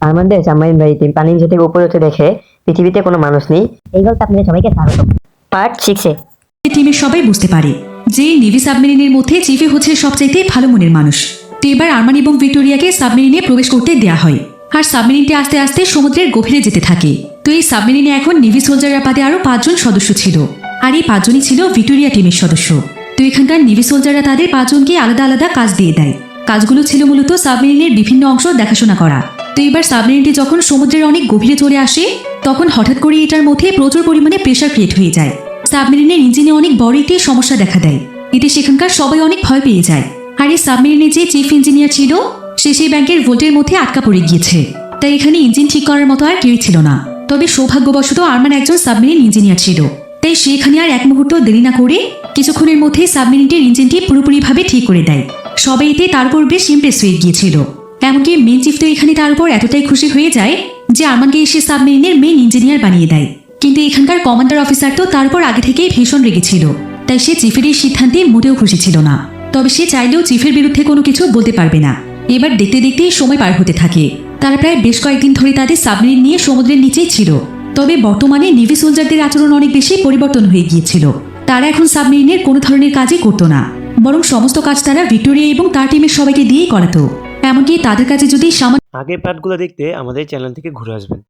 আরমানদের submarine বাড়িতে পানির নিচে থেকে উপরে উঠে দেখে পৃথিবীতে কোনো মানুষ নেই। এই গল্প আপনাদের সবাইকে স্বাগত। পার্ট 6-এ টিমের সবাই বুঝতে পারে যে নেভি সাবমেরিনের মধ্যে চিফে হচ্ছে সবচাইতে ভালো মনের মানুষ। তো এবার আরমান এবং ভিক্টোরিয়াকে সাবমেরিনে প্রবেশ করতে দেয়া হয়, আর সাবমেরিনটি আস্তে আস্তে সমুদ্রের গভীরে যেতে থাকে। তো এই সাবমেরিনে এখন নেভি সোলজাররা বাদে আরো 5 জন সদস্য ছিল, আর এই 5 জনই ছিল ভিক্টোরিয়া টিমের সদস্য। তো এখানকার নেভি সোলজাররা তাদের 5 জনকে আলাদা আলাদা কাজ দিয়ে দেয়। কাজগুলো ছিল মূলত সাবমেরিনের বিভিন্ন অংশ দেখাশোনা করা। তো এবার সাবমেরিনটি যখন সমুদ্রের অনেক গভীরে চলে আসে, তখন হঠাৎ করে এটার মধ্যে প্রচুর পরিমাণে প্রেসার ক্রিয়েট হয়ে যায়। সাবমেরিনের ইঞ্জিনে অনেক বড় একটি সমস্যা দেখা দেয়। এতে সেখানকার সবাই অনেক ভয় পেয়ে যায়। আর এই সাবমেরিনে যে চিফ ইঞ্জিনিয়ার ছিল, সে সেই ব্যাংকের ভোল্টের মধ্যে আটকা পড়ে গিয়েছে। তাই এখানে ইঞ্জিন ঠিক করার মতো আর কেউই ছিল না। তবে সৌভাগ্যবশত আরমান একজন সাবমেরিন ইঞ্জিনিয়ার ছিল, তাই সে এখানে আর এক মুহূর্ত দেরি না করে কিছুক্ষণের মধ্যে সাবমেরিনটির ইঞ্জিনটি পুরোপুরিভাবে ঠিক করে দেয়। সবাই এতে তার উপর বেশ ইমপ্রেস হয়ে গিয়েছিল। এমনকি মেন চিফ তো এখানে তার উপর এতটাই খুশি হয়ে যায় যে আরমানকে এসে সাবমেরিনের মেন ইঞ্জিনিয়ার বানিয়ে দেয়। কিন্তু এখানকার কমান্ডার অফিসার তো তারপর আগে থেকেই ভীষণ রেগেছিল, তাই সে চিফের এই সিদ্ধান্তে মোটেও খুশি ছিল না। তবে সে চাইলেও চিফের বিরুদ্ধে কোনো কিছু বলতে পারবে না। এবার দেখতে দেখতে সময় পার হতে থাকে। তারা প্রায় বেশ কয়েকদিন ধরে তাদের সাবমেরিন নিয়ে সমুদ্রের নিচেই ছিল। তবে বর্তমানে নেভি সোলজারদের আচরণ অনেক বেশি পরিবর্তন হয়ে গিয়েছিল। তারা এখন সাবমেরিনের কোনো ধরনের কাজই করতো না, বরং সমস্ত কাজ তারা ভিক্টোরিয়া এবং তার টিমের সবাইকে দিয়েই করাতো। এমনকি তাদের কাছে যদি আগের পার্টগুলো দেখতে আমাদের চ্যানেল থেকে ঘুরে আসবেন।